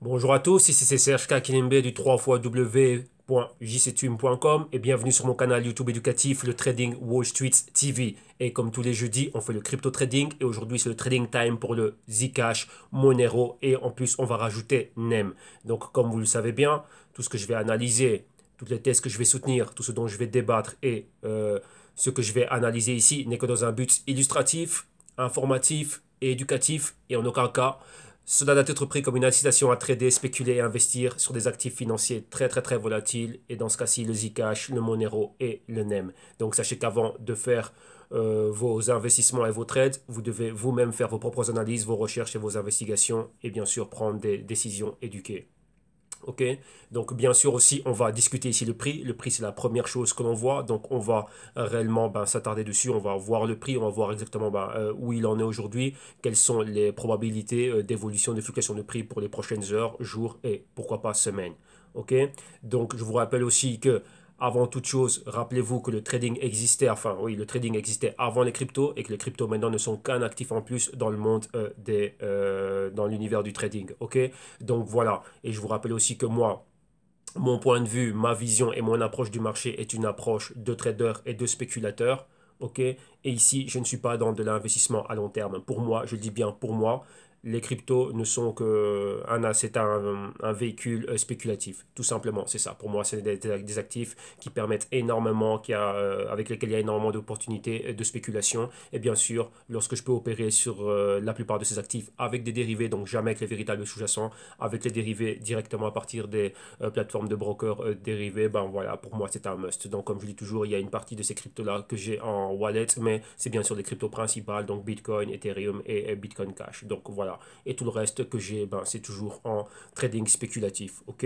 Bonjour à tous, ici c'est Serge Kakinembe du 3xw.jctune.com et bienvenue sur mon canal YouTube éducatif, le Trading Wall Street TV. Et comme tous les jeudis, on fait le crypto trading et aujourd'hui c'est le trading time pour le Zcash, Monero et en plus on va rajouter NEM. Donc comme vous le savez bien, tout ce que je vais analyser, toutes les thèses que je vais soutenir, tout ce dont je vais débattre et ce que je vais analyser ici n'est que dans un but illustratif, informatif et éducatif et en aucun cas cela doit être pris comme une incitation à trader, spéculer et investir sur des actifs financiers très volatiles et dans ce cas-ci le Zcash, le Monero et le NEM. Donc sachez qu'avant de faire vos investissements et vos trades, vous devez vous-même faire vos propres analyses, vos recherches et vos investigations et bien sûr prendre des décisions éduquées. Ok, donc bien sûr aussi on va discuter ici le prix. Le prix c'est la première chose que l'on voit, donc on va réellement s'attarder dessus, on va voir le prix, on va voir exactement où il en est aujourd'hui, quelles sont les probabilités d'évolution, de fluctuation de prix pour les prochaines heures, jours et pourquoi pas semaines. Ok, donc je vous rappelle aussi que avant toute chose, rappelez-vous que le trading existait, enfin oui, le trading existait avant les cryptos et que les cryptos maintenant ne sont qu'un actif en plus dans le monde dans l'univers du trading. Ok, donc voilà. Et je vous rappelle aussi que moi, mon point de vue, ma vision et mon approche du marché est une approche de trader et de spéculateur. Ok, et ici, je ne suis pas dans de l'investissement à long terme. Pour moi, je le dis bien pour moi, les cryptos ne sont que c'est un véhicule spéculatif, tout simplement, c'est ça. Pour moi, c'est des actifs qui permettent énormément, avec lesquels il y a énormément d'opportunités de spéculation. Et bien sûr, lorsque je peux opérer sur la plupart de ces actifs avec des dérivés, donc jamais avec les véritables sous-jacents, avec les dérivés directement à partir des plateformes de brokers dérivés, ben voilà, pour moi, c'est un must. Donc, comme je dis toujours, il y a une partie de ces cryptos-là que j'ai en wallet, mais c'est bien sûr des cryptos principales, donc Bitcoin, Ethereum et Bitcoin Cash. Donc voilà. Et tout le reste que j'ai, c'est toujours en trading spéculatif. Ok,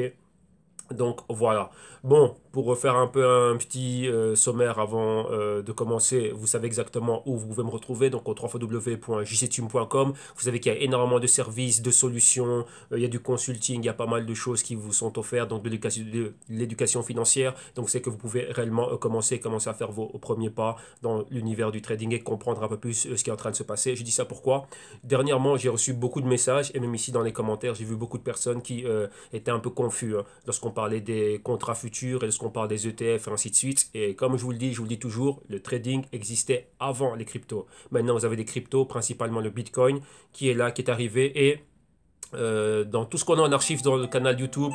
donc voilà. Bon, pour refaire un peu un petit sommaire avant de commencer, vous savez exactement où vous pouvez me retrouver, donc au www.jctune.com. Vous savez qu'il y a énormément de services, de solutions, il y a du consulting, il y a pas mal de choses qui vous sont offertes, donc de l'éducation financière. Donc c'est que vous pouvez réellement commencer à faire vos premiers pas dans l'univers du trading et comprendre un peu plus ce qui est en train de se passer. Je dis ça pourquoi? Dernièrement, j'ai reçu beaucoup de messages et même ici dans les commentaires, j'ai vu beaucoup de personnes qui étaient un peu confus lorsqu'on parlait des contrats futurs et lorsqu'on parle des ETF et ainsi de suite. Et comme je vous le dis toujours, le trading existait avant les cryptos. Maintenant, vous avez des cryptos, principalement le Bitcoin, qui est là, qui est arrivé et dans tout ce qu'on a en archive dans le canal YouTube,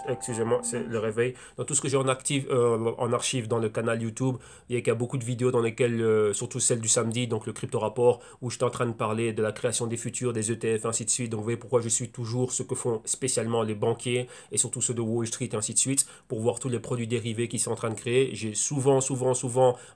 excusez-moi, c'est le réveil. Dans tout ce que j'ai en archive dans le canal YouTube, il y a beaucoup de vidéos dans lesquelles, surtout celle du samedi, donc le crypto rapport, où j'étais en train de parler de la création des futurs, des ETF, ainsi de suite. Donc vous voyez pourquoi je suis toujours ce que font spécialement les banquiers et surtout ceux de Wall Street, ainsi de suite, pour voir tous les produits dérivés qui sont en train de créer. J'ai souvent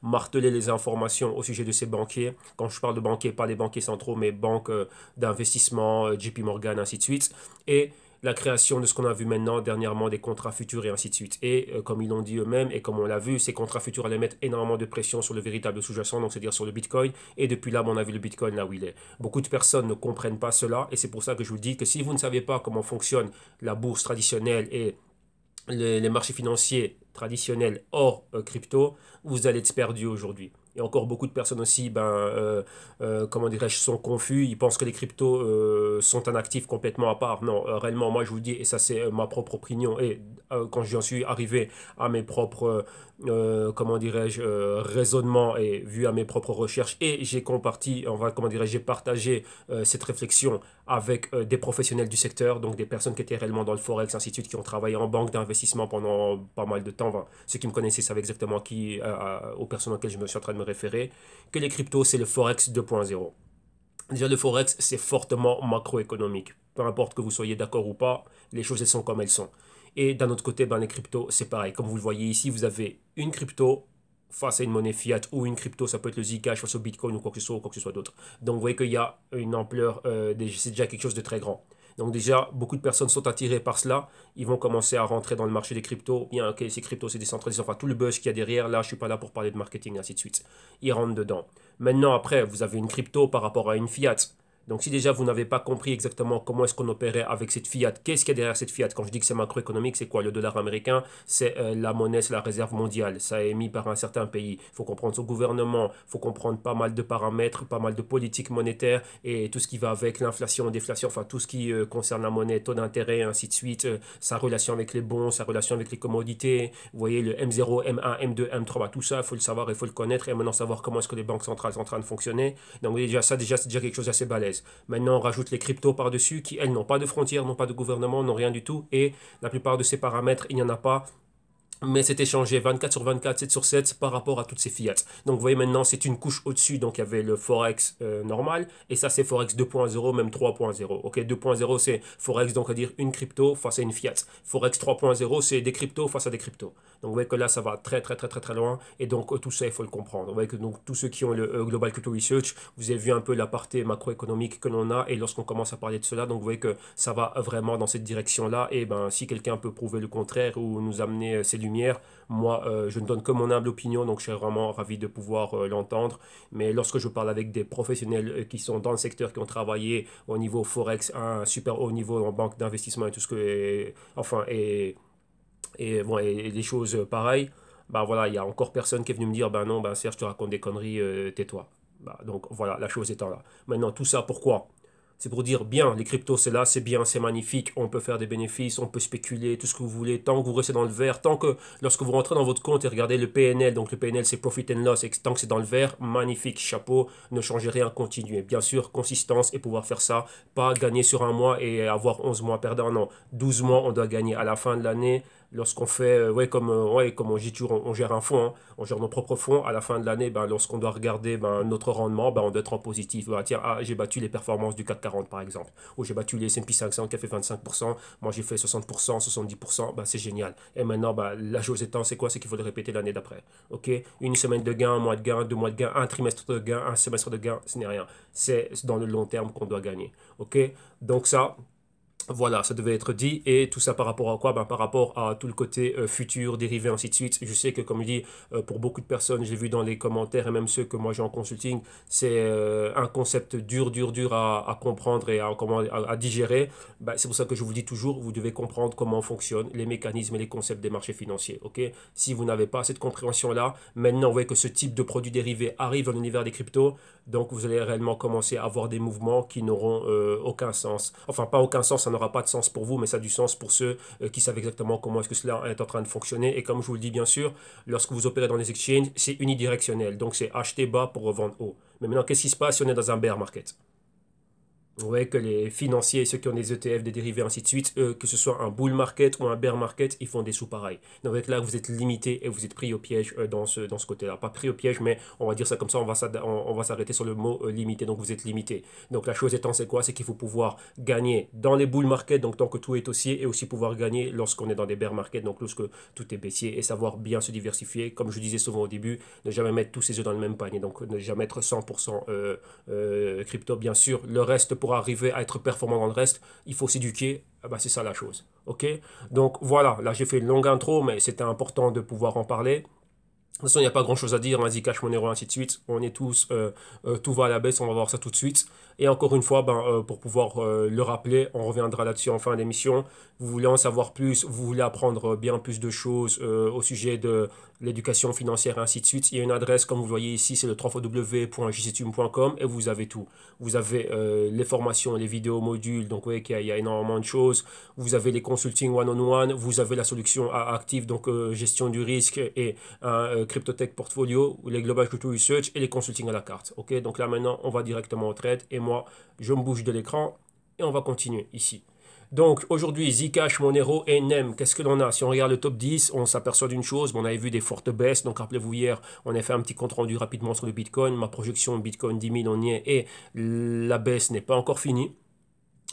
martelé les informations au sujet de ces banquiers. Quand je parle de banquiers, pas les banquiers centraux, mais banques d'investissement, JP Morgan, ainsi de suite. Et la création de ce qu'on a vu maintenant dernièrement des contrats futurs et ainsi de suite. Et comme ils l'ont dit eux-mêmes et comme on l'a vu, ces contrats futurs allaient mettre énormément de pression sur le véritable sous-jacent, donc c'est-à-dire sur le Bitcoin. Et depuis là, on a vu le Bitcoin là où il est. Beaucoup de personnes ne comprennent pas cela et c'est pour ça que je vous dis que si vous ne savez pas comment fonctionne la bourse traditionnelle et les marchés financiers traditionnels hors crypto, vous allez être perdu aujourd'hui. Et encore beaucoup de personnes aussi, comment dirais-je, sont confus. Ils pensent que les cryptos sont un actif complètement à part. Non, réellement, moi je vous le dis, et ça c'est ma propre opinion. Et quand j'en suis arrivé à mes propres, comment dirais-je, raisonnements et vu à mes propres recherches, et j'ai comparti, comment dirais-je, j'ai partagé cette réflexion avec des professionnels du secteur, donc des personnes qui étaient réellement dans le forex, ainsi de suite, qui ont travaillé en banque d'investissement pendant pas mal de temps. Enfin, ceux qui me connaissaient savent exactement aux personnes auxquelles je me suis en train de me référer, que les cryptos, c'est le forex 2.0. Déjà, le forex, c'est fortement macroéconomique. Peu importe que vous soyez d'accord ou pas, les choses, elles sont comme elles sont. Et d'un autre côté, les cryptos, c'est pareil. Comme vous le voyez ici, vous avez une crypto face à une monnaie fiat ou une crypto, ça peut être le Zcash face au Bitcoin ou quoi que ce soit d'autre. Donc vous voyez qu'il y a une ampleur, c'est déjà quelque chose de très grand. Donc déjà, beaucoup de personnes sont attirées par cela. Ils vont commencer à rentrer dans le marché des cryptos. Bien, ok, ces cryptos, c'est décentralisé. Enfin, tout le buzz qu'il y a derrière, là, je ne suis pas là pour parler de marketing, ainsi de suite. Ils rentrent dedans. Maintenant, après, vous avez une crypto par rapport à une fiat. Donc si déjà vous n'avez pas compris exactement comment est-ce qu'on opérait avec cette fiat, qu'est-ce qu'il y a derrière cette fiat? Quand je dis que c'est macroéconomique, c'est quoi? Le dollar américain, c'est la monnaie, c'est la réserve mondiale. Ça est émis par un certain pays. Il faut comprendre son gouvernement, il faut comprendre pas mal de paramètres, pas mal de politiques monétaires et tout ce qui va avec l'inflation, déflation, enfin tout ce qui concerne la monnaie, taux d'intérêt, ainsi de suite, sa relation avec les bons, sa relation avec les commodités. Vous voyez le M0, M1, M2, M3, bah, tout ça, il faut le savoir, il faut le connaître et maintenant savoir comment est-ce que les banques centrales sont en train de fonctionner. Donc déjà ça, déjà c'est déjà quelque chose d'assez balèze. Maintenant, on rajoute les cryptos par-dessus qui, elles, n'ont pas de frontières, n'ont pas de gouvernement, n'ont rien du tout. Et la plupart de ces paramètres, il n'y en a pas. Mais c'est échangé 24 sur 24, 7 sur 7 par rapport à toutes ces fiat. Donc vous voyez maintenant, c'est une couche au-dessus. Donc il y avait le Forex normal. Et ça, c'est Forex 2.0, même 3.0. Ok, 2.0, c'est Forex, donc à dire une crypto face à une fiat. Forex 3.0, c'est des cryptos face à des cryptos. Donc vous voyez que là, ça va très, très, très, très, très loin. Et donc tout ça, il faut le comprendre. Vous voyez que donc, tous ceux qui ont le Global Crypto Research, vous avez vu un peu la partie macroéconomique que l'on a. Et lorsqu'on commence à parler de cela, donc vous voyez que ça va vraiment dans cette direction-là. Et ben, si quelqu'un peut prouver le contraire ou nous amener ses lumières, moi, je ne donne que mon humble opinion, donc je serais vraiment ravi de pouvoir l'entendre. Mais lorsque je parle avec des professionnels qui sont dans le secteur, qui ont travaillé au niveau Forex, à un super haut niveau en banque d'investissement et tout ce que... enfin, bon, et des choses pareilles, bah voilà, il y a encore personne qui est venu me dire, ben non, ben Serge, tu racontes des conneries, tais-toi. Bah, donc voilà, la chose étant là. Maintenant, tout ça, pourquoi? C'est pour dire, bien, les cryptos, c'est là, c'est bien, c'est magnifique, on peut faire des bénéfices, on peut spéculer, tout ce que vous voulez, tant que vous restez dans le vert, tant que lorsque vous rentrez dans votre compte et regardez le PNL, donc le PNL c'est Profit and Loss, et tant que c'est dans le vert, magnifique, chapeau, ne changez rien, continuez. Bien sûr, consistance et pouvoir faire ça, pas gagner sur un mois et avoir 11 mois perdants, non, 12 mois, on doit gagner à la fin de l'année. Lorsqu'on fait, ouais, comme on dit toujours, on gère un fonds, hein, on gère nos propres fonds. À la fin de l'année, ben, lorsqu'on doit regarder ben, notre rendement, ben, on doit être en positif. Ben, tiens, ah, j'ai battu les performances du CAC 40 par exemple, ou j'ai battu les S&P 500 qui a fait 25%, moi j'ai fait 60%, 70%, ben, c'est génial. Et maintenant, ben, la chose étant, c'est quoi? C'est qu'il faut le répéter l'année d'après. Ok, une semaine de gain, un mois de gain, 2 mois de gain, un trimestre de gain, un semestre de gain, ce n'est rien. C'est dans le long terme qu'on doit gagner. Ok, donc ça. Voilà, ça devait être dit. Et tout ça par rapport à quoi? Ben, par rapport à tout le côté futur, dérivé, ainsi de suite. Je sais que, comme je dis, pour beaucoup de personnes, j'ai vu dans les commentaires et même ceux que moi j'ai en consulting, c'est un concept dur à comprendre et à digérer. Ben, c'est pour ça que je vous dis toujours, vous devez comprendre comment fonctionnent les mécanismes et les concepts des marchés financiers. Ok? Si vous n'avez pas cette compréhension-là, maintenant vous voyez que ce type de produit dérivé arrive dans l'univers des cryptos. Donc vous allez réellement commencer à avoir des mouvements qui n'auront aucun sens. Enfin, pas aucun sens, ça n'aura pas de sens pour vous, mais ça a du sens pour ceux qui savent exactement comment est-ce que cela est en train de fonctionner. Et comme je vous le dis bien sûr, lorsque vous opérez dans les exchanges, c'est unidirectionnel. Donc c'est acheter bas pour revendre haut. Mais maintenant, qu'est-ce qui se passe si on est dans un bear market? Vous voyez que les financiers, ceux qui ont des ETF, des dérivés, ainsi de suite, que ce soit un bull market ou un bear market, ils font des sous pareils. Donc avec là, vous êtes limité et vous êtes pris au piège dans ce côté-là. Pas pris au piège, mais on va dire ça comme ça, on va s'arrêter sur le mot limité. Donc vous êtes limité. Donc la chose étant, c'est quoi? C'est qu'il faut pouvoir gagner dans les bull markets, donc tant que tout est haussier, et aussi pouvoir gagner lorsqu'on est dans des bear markets, donc lorsque tout est baissier, et savoir bien se diversifier. Comme je disais souvent au début, ne jamais mettre tous ses œufs dans le même panier. Donc ne jamais être 100% crypto, bien sûr. Le reste, pour arriver à être performant dans le reste, il faut s'éduquer. Ah bah, c'est ça la chose. Ok? Donc voilà, là j'ai fait une longue intro, mais c'était important de pouvoir en parler. De toute façon, il n'y a pas grand-chose à dire, vas-y, cache mon héros, ainsi de suite. On est tous, tout va à la baisse, on va voir ça tout de suite. Et encore une fois, ben, pour pouvoir le rappeler, on reviendra là-dessus en fin d'émission. Vous voulez en savoir plus, vous voulez apprendre bien plus de choses au sujet de l'éducation financière et ainsi de suite. Il y a une adresse, comme vous voyez ici, c'est le www.jctum.com et vous avez tout. Vous avez les formations, les vidéos modules, donc vous voyez qu'il y a énormément de choses. Vous avez les consulting one-on-one, vous avez la solution active, donc gestion du risque et un Cryptotech Portfolio, les Global Crypto Research et les consulting à la carte. Ok, donc là maintenant, on va directement au trade et moi, je me bouge de l'écran et on va continuer ici. Donc aujourd'hui, Zcash, Monero et NEM, qu'est-ce que l'on a? Si on regarde le top 10, on s'aperçoit d'une chose, on avait vu des fortes baisses, donc rappelez-vous hier, on a fait un petit compte rendu rapidement sur le Bitcoin, ma projection Bitcoin 10 000, on y est, et la baisse n'est pas encore finie.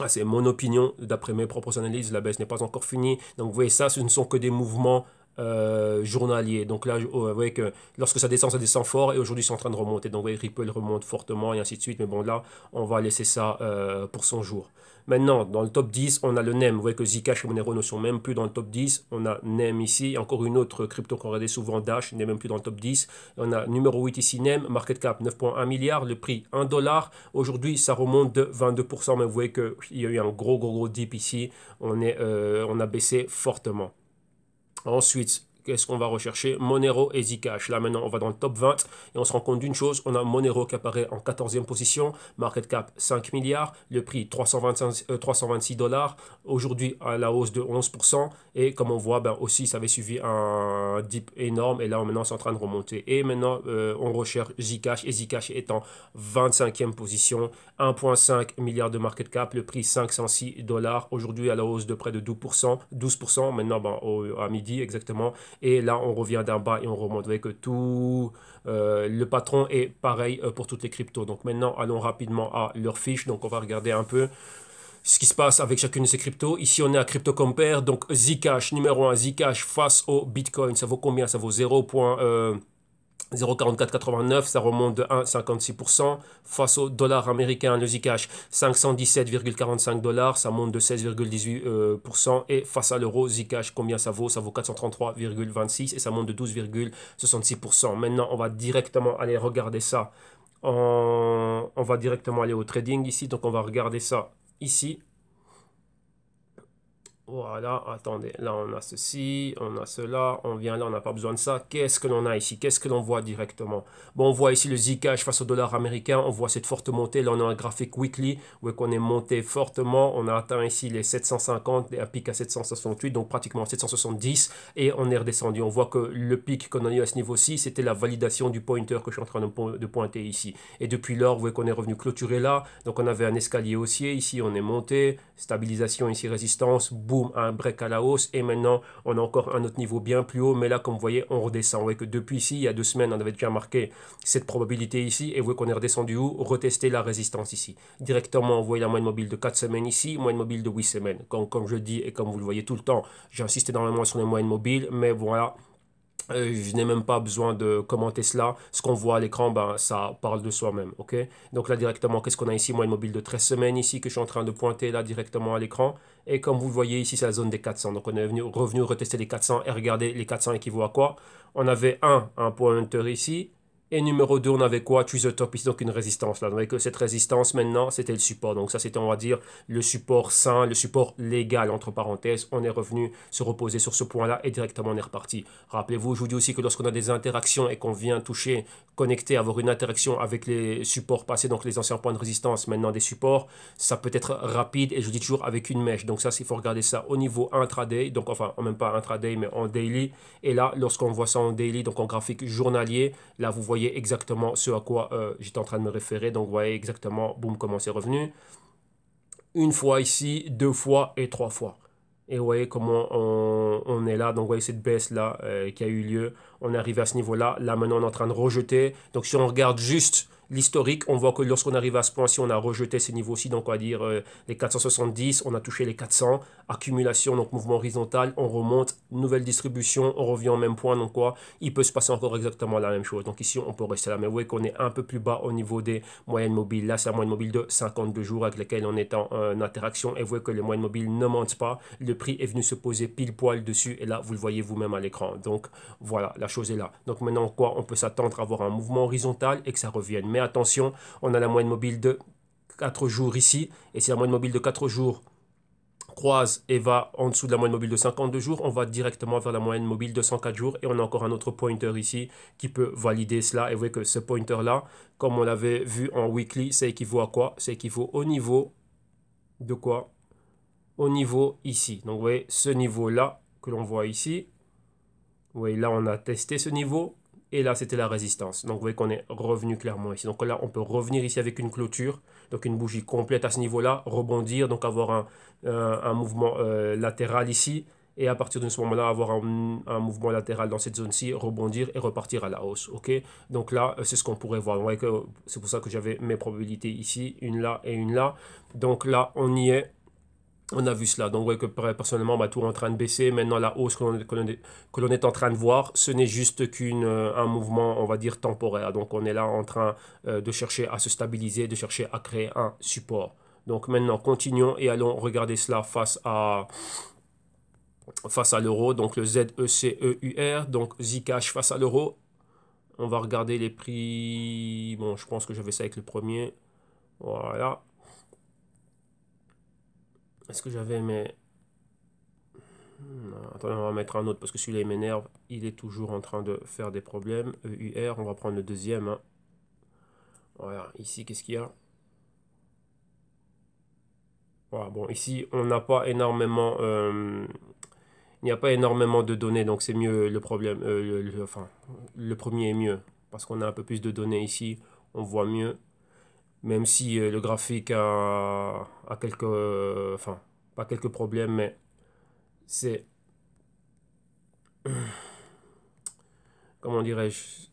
Ah, c'est mon opinion, d'après mes propres analyses, la baisse n'est pas encore finie. Donc vous voyez ça, ce ne sont que des mouvements journalier. Donc là, vous voyez que lorsque ça descend fort et aujourd'hui c'est en train de remonter. Donc vous voyez, Ripple remonte fortement et ainsi de suite. Mais bon, là, on va laisser ça pour son jour. Maintenant, dans le top 10, on a le NEM. Vous voyez que Zcash et Monero ne sont même plus dans le top 10. On a NEM ici. Encore une autre crypto qu'on regardait souvent, Dash, n'est même plus dans le top 10. On a numéro 8 ici, NEM. Market cap 9,1 milliards. Le prix 1 dollar. Aujourd'hui, ça remonte de 22%. Mais vous voyez qu'il y a eu un gros dip ici. On a baissé fortement. Ensuite, qu'est-ce qu'on va rechercher? Monero et Zcash. Là, maintenant, on va dans le top 20 et on se rend compte d'une chose. On a Monero qui apparaît en 14e position. Market cap 5 milliards. Le prix 326 dollars. Aujourd'hui, à la hausse de 11%. Et comme on voit, ben, aussi, ça avait suivi un dip énorme. Et là, maintenant, c'est en train de remonter. Et maintenant, on recherche Zcash. Et Zcash est en 25e position. 1,5 milliard de market cap. Le prix 506 dollars. Aujourd'hui, à la hausse de près de 12%. Maintenant, ben, à midi, exactement. Et là, on revient d'un bas et on remonte. Vous voyez que tout le patron est pareil pour toutes les cryptos. Donc maintenant, allons rapidement à leur fiche. Donc on va regarder un peu ce qui se passe avec chacune de ces cryptos. Ici, on est à Crypto Compare. Donc Zcash, numéro 1, Zcash face au Bitcoin. Ça vaut combien? Ça vaut 0,4489, ça remonte de 1,56%. Face au dollar américain, le Zcash, 517,45 dollars, ça monte de 16,18%. Et face à l'euro, Zcash, combien ça vaut? Ça vaut 433,26 et ça monte de 12,66%. Maintenant, on va directement aller regarder ça. On va directement aller au trading ici. Donc, on va regarder ça ici. Voilà, attendez, là on a ceci, on a cela, on vient là, on n'a pas besoin de ça. Qu'est-ce que l'on a ici? Qu'est-ce que l'on voit directement? Bon, on voit ici le Zcash face au dollar américain, on voit cette forte montée. Là, on a un graphique weekly où on est monté fortement. On a atteint ici les 750, un pic à 768, donc pratiquement 770, et on est redescendu. On voit que le pic qu'on a eu à ce niveau-ci, c'était la validation du pointer que je suis en train de pointer ici. Et depuis lors, vous voyez qu'on est revenu clôturer là. Donc on avait un escalier haussier ici, on est monté, stabilisation ici, résistance, boum, un break à la hausse et maintenant on a encore un autre niveau bien plus haut, mais là comme vous voyez on redescend. Vous voyez que depuis ici, il y a 2 semaines on avait déjà marqué cette probabilité ici et vous voyez qu'on est redescendu où? Retester la résistance ici. Directement vous voyez la moyenne mobile de 4 semaines ici, moyenne mobile de 8 semaines. Comme je dis et comme vous le voyez tout le temps, j'insiste énormément sur les moyennes mobiles, mais voilà. Je n'ai même pas besoin de commenter cela. Ce qu'on voit à l'écran, ben, ça parle de soi-même. Ok. Donc là, directement, qu'est-ce qu'on a ici? Moyenne mobile de 13 semaines ici que je suis en train de pointer là directement à l'écran. Et comme vous le voyez ici, c'est la zone des 400. Donc on est revenu retester les 400 et regardez les 400 équivaut à quoi? On avait un pointer ici. Et numéro 2, on avait quoi? Choose the top ici, donc une résistance là. Donc cette résistance maintenant, c'était le support. Donc ça, c'était, on va dire, le support sain, le support légal, entre parenthèses. On est revenu se reposer sur ce point-là et directement on est reparti. Rappelez-vous, je vous dis aussi que lorsqu'on a des interactions et qu'on vient toucher, connecter, avoir une interaction avec les supports passés, donc les anciens points de résistance, maintenant des supports, ça peut être rapide et je dis toujours avec une mèche. Donc ça, il faut regarder ça au niveau intraday, donc enfin, même pas intraday, mais en daily. Et là, lorsqu'on voit ça en daily, donc en graphique journalier, là, vous voyez exactement ce à quoi j'étais en train de me référer. Donc, vous voyez exactement, boum, comment c'est revenu. Une fois ici, 2 fois et 3 fois. Et vous voyez comment on est là. Donc, vous voyez cette baisse-là qui a eu lieu. On est arrivé à ce niveau-là. Là, maintenant, on est en train de rejeter. Donc, si on regarde juste l'historique, on voit que lorsqu'on arrive à ce point-ci, on a rejeté ces niveaux-ci, donc on va dire les 470, on a touché les 400, accumulation, donc mouvement horizontal, on remonte, nouvelle distribution, on revient au même point, donc quoi, il peut se passer encore exactement la même chose. Donc ici, on peut rester là, mais vous voyez qu'on est un peu plus bas au niveau des moyennes mobiles. Là, c'est la moyenne mobile de 52 jours avec lesquelles on est en interaction, et vous voyez que les moyennes mobiles ne mentent pas, le prix est venu se poser pile poil dessus, et là, vous le voyez vous-même à l'écran. Donc voilà, la chose est là. Donc maintenant, quoi, on peut s'attendre à avoir un mouvement horizontal et que ça revienne. Mais attention, on a la moyenne mobile de 4 jours ici. Et si la moyenne mobile de 4 jours croise et va en dessous de la moyenne mobile de 52 jours, on va directement vers la moyenne mobile de 104 jours. Et on a encore un autre pointer ici qui peut valider cela. Et vous voyez que ce pointer-là, comme on l'avait vu en weekly, ça équivaut à quoi? Ça équivaut au niveau de quoi? Au niveau ici. Donc vous voyez ce niveau-là que l'on voit ici. Vous voyez là, on a testé ce niveau. Et là, c'était la résistance. Donc, vous voyez qu'on est revenu clairement ici. Donc là, on peut revenir ici avec une clôture. Donc, une bougie complète à ce niveau-là. Rebondir. Donc, avoir un mouvement latéral ici. Et à partir de ce moment-là, avoir un mouvement latéral dans cette zone-ci. Rebondir et repartir à la hausse. OK? Donc là, c'est ce qu'on pourrait voir. Vous voyez que c'est pour ça que j'avais mes probabilités ici. Une là et une là. Donc là, on y est. On a vu cela. Donc, ouais, que personnellement, bah, tout est en train de baisser. Maintenant, la hausse que l'on est en train de voir, ce n'est juste un mouvement, on va dire, temporaire. Donc, on est là en train de chercher à se stabiliser, de chercher à créer un support. Donc, maintenant, continuons et allons regarder cela face à l'euro. Donc, le ZECEUR, donc Zcash face à l'euro. On va regarder les prix. Bon, je pense que j'avais ça avec le premier. Voilà. Est-ce que j'avais mes... Attendez, on va mettre un autre parce que celui-là il m'énerve. Il est toujours en train de faire des problèmes. EUR, on va prendre le deuxième, hein. Voilà, ici, qu'est-ce qu'il y a? Voilà, bon, ici, on n'a pas énormément... il n'y a pas énormément de données, donc c'est mieux le problème. Enfin, le premier est mieux parce qu'on a un peu plus de données ici. On voit mieux. Même si le graphique a quelques... enfin, pas quelques problèmes, mais c'est... Comment dirais-je?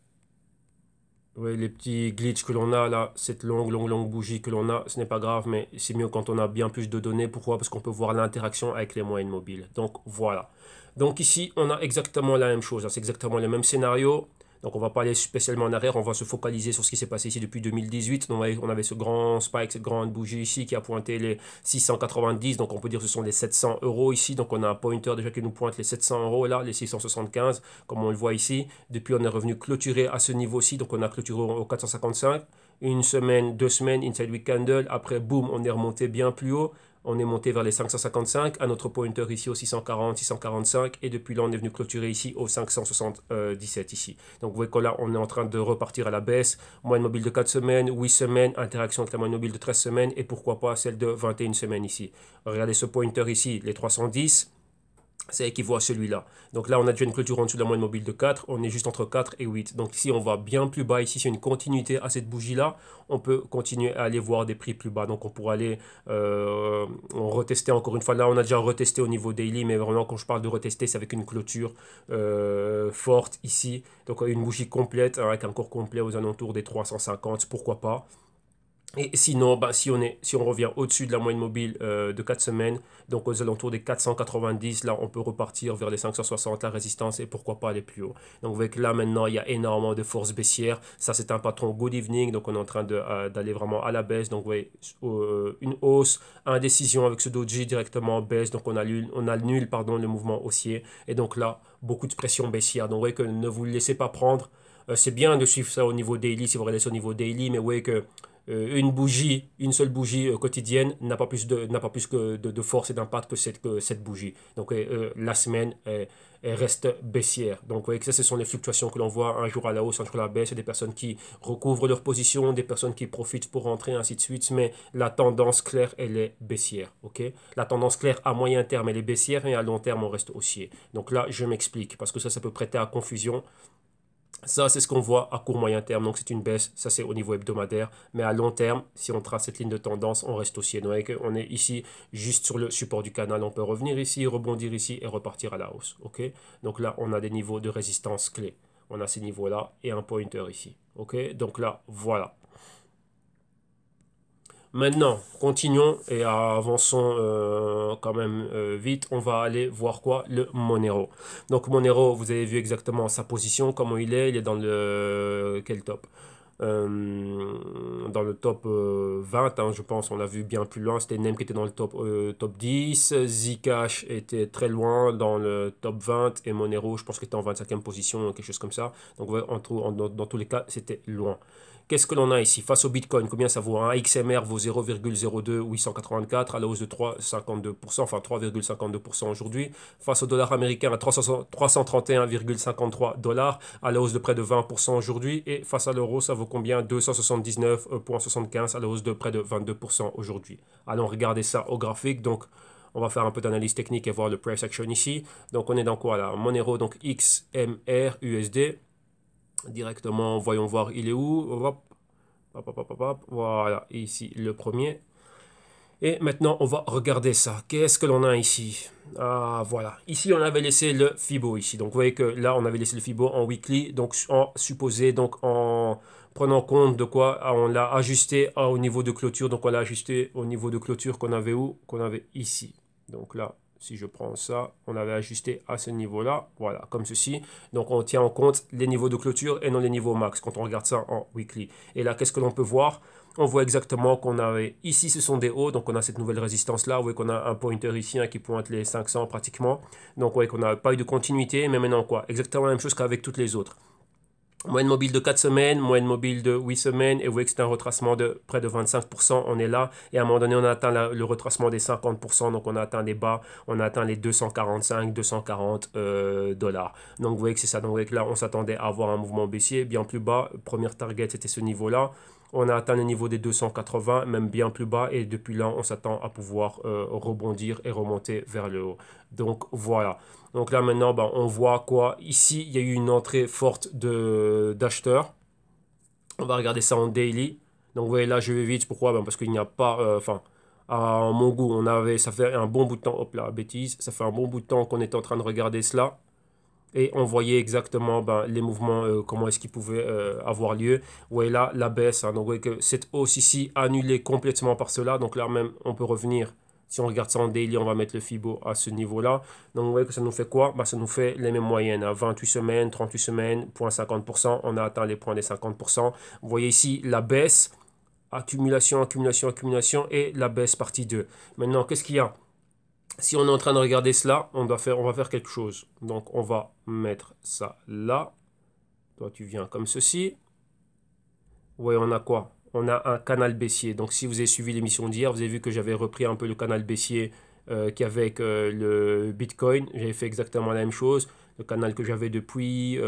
Ouais, les petits glitches que l'on a là, cette longue bougie que l'on a, ce n'est pas grave, mais c'est mieux quand on a bien plus de données. Pourquoi? Parce qu'on peut voir l'interaction avec les moyennes mobiles. Donc voilà. Donc ici, on a exactement la même chose, hein. C'est exactement le même scénario. Donc on va pas aller spécialement en arrière, on va se focaliser sur ce qui s'est passé ici depuis 2018. Donc, on avait ce grand spike, cette grande bougie ici qui a pointé les 690. Donc on peut dire que ce sont les 700 euros ici. Donc on a un pointer déjà qui nous pointe les 700 euros là, les 675, comme on le voit ici. Depuis on est revenu clôturer à ce niveau-ci. Donc on a clôturé au 455. Une semaine, 2 semaines, inside week candle. Après, boum, on est remonté bien plus haut. On est monté vers les 555, un autre pointer ici au 640, 645, et depuis là on est venu clôturer ici au 577 ici. Donc vous voyez que là on est en train de repartir à la baisse, moyenne mobile de 4 semaines, 8 semaines, interaction avec la moyenne mobile de 13 semaines, et pourquoi pas celle de 21 semaines ici. Regardez ce pointer ici, les 310. C'est équivaut à celui-là. Donc là, on a déjà une clôture en dessous de la moyenne mobile de 4. On est juste entre 4 et 8. Donc ici, on va bien plus bas. Ici, c'est une continuité à cette bougie-là. On peut continuer à aller voir des prix plus bas. Donc on pourra aller retester encore une fois. Là, on a déjà retesté au niveau daily. Mais vraiment, quand je parle de retester, c'est avec une clôture forte ici. Donc une bougie complète, hein, avec un cours complet aux alentours des 350. Pourquoi pas? Et sinon, bah, si on revient au-dessus de la moyenne mobile de 4 semaines, donc aux alentours des 490, là on peut repartir vers les 560, la résistance, et pourquoi pas aller plus haut. Donc vous voyez que là maintenant il y a énormément de force baissière. Ça c'est un patron good evening, donc on est en train d'aller vraiment à la baisse. Donc vous voyez une hausse, indécision avec ce doji directement en baisse. Donc on annule pardon, le mouvement haussier. Et donc là, beaucoup de pression baissière. Donc vous voyez que ne vous laissez pas prendre. C'est bien de suivre ça au niveau daily si vous regardez ça au niveau daily, mais vous voyez que une seule bougie quotidienne n'a pas plus de force et d'impact que cette bougie. Donc la semaine, elle reste baissière. Donc vous voyez que ça, ce sont les fluctuations que l'on voit un jour à la hausse, un jour à la baisse. Il y a des personnes qui recouvrent leur position, des personnes qui profitent pour rentrer, ainsi de suite. Mais la tendance claire, elle est baissière. Okay, la tendance claire à moyen terme, elle est baissière et à long terme, on reste haussier. Donc là, je m'explique parce que ça peut prêter à confusion. Ça, c'est ce qu'on voit à court moyen terme, donc c'est une baisse, ça c'est au niveau hebdomadaire, mais à long terme, si on trace cette ligne de tendance, on reste haussier. Donc on est ici juste sur le support du canal, on peut revenir ici, rebondir ici et repartir à la hausse. Ok, donc là, on a des niveaux de résistance clés. On a ces niveaux-là et un pointer ici. Ok, donc là, voilà. Maintenant, continuons et avançons quand même vite. On va aller voir quoi? Le Monero. Donc Monero, vous avez vu exactement sa position, comment il est. Il est dans le... Quel top? Dans le top 20, hein, je pense. On l'a vu bien plus loin. C'était Nem qui était dans le top 10. Zcash était très loin dans le top 20. Et Monero, je pense qu'il était en 25e position, quelque chose comme ça. Donc dans tous les cas, c'était loin. Qu'est-ce que l'on a ici? Face au Bitcoin, combien ça vaut? Un XMR vaut 0,02884 à la hausse de 3,52%, enfin 3,52% aujourd'hui. Face au dollar américain à 331,53 dollars à la hausse de près de 20% aujourd'hui. Et face à l'euro, ça vaut combien? 279,75 à la hausse de près de 22% aujourd'hui. Allons regarder ça au graphique. Donc, on va faire un peu d'analyse technique et voir le price action ici. Donc, on est dans quoi là? Monero, donc XMR USD. Directement, voyons voir, il est où? Hop, hop, hop, hop, hop. Voilà, ici le premier. Et maintenant, on va regarder ça. Qu'est-ce que l'on a ici? Ah, voilà. Ici, on avait laissé le Fibo ici. Donc, vous voyez que là, on avait laissé le Fibo en weekly. Donc, en supposé, donc en prenant compte de quoi? Ah, on l'a ajusté au niveau de clôture. Donc, on l'a ajusté au niveau de clôture qu'on avait où? Qu'on avait ici. Donc là, si je prends ça, on avait ajusté à ce niveau-là, voilà, comme ceci. Donc on tient en compte les niveaux de clôture et non les niveaux max quand on regarde ça en weekly. Et là, qu'est-ce que l'on peut voir? On voit exactement qu'on avait ici, ce sont des hauts, donc on a cette nouvelle résistance-là. Vous voyez qu'on a un pointer ici qui pointe les 500 pratiquement. Donc vous voyez qu'on n'a pas eu de continuité, mais maintenant quoi? Exactement la même chose qu'avec toutes les autres. Moyenne mobile de 4 semaines, moyenne mobile de 8 semaines, et vous voyez que c'est un retracement de près de 25%, on est là, et à un moment donné, on a atteint le retracement des 50%, donc on a atteint des bas, on a atteint les 245, 240 dollars. Donc vous voyez que c'est ça, donc vous voyez que là, on s'attendait à avoir un mouvement baissier, bien plus bas, première target, c'était ce niveau-là, on a atteint le niveau des 280, même bien plus bas, et depuis là, on s'attend à pouvoir rebondir et remonter vers le haut. Donc voilà. Donc là maintenant, ben, on voit quoi? Ici, il y a eu une entrée forte d'acheteurs. On va regarder ça en daily. Donc vous voyez là, je vais vite. Pourquoi? Ben, parce qu'il n'y a pas... Enfin, à mon goût, ça fait un bon bout de temps... Hop là, bêtise. Ça fait un bon bout de temps qu'on est en train de regarder cela. Et on voyait exactement ben, les mouvements, comment est-ce qu'ils pouvaient avoir lieu. Vous voyez là, la baisse. Hein. Donc vous voyez que cette hausse ici, annulée complètement par cela. Donc là même, on peut revenir. Si on regarde ça en daily, on va mettre le Fibo à ce niveau-là. Donc vous voyez que ça nous fait quoi? Ben, ça nous fait les mêmes moyennes. Hein. 28 semaines, 38 semaines, 0,50%. On a atteint les points des 50%. Vous voyez ici la baisse. Accumulation, accumulation, accumulation. Et la baisse partie 2. Maintenant, qu'est-ce qu'il y a? Si on est en train de regarder cela, on va faire quelque chose. Donc, on va mettre ça là. Toi, tu viens comme ceci. Vous voyez, on a quoi? On a un canal baissier. Donc, si vous avez suivi l'émission d'hier, vous avez vu que j'avais repris un peu le canal baissier qu'il y avait avec le Bitcoin. J'avais fait exactement la même chose. Le canal que j'avais depuis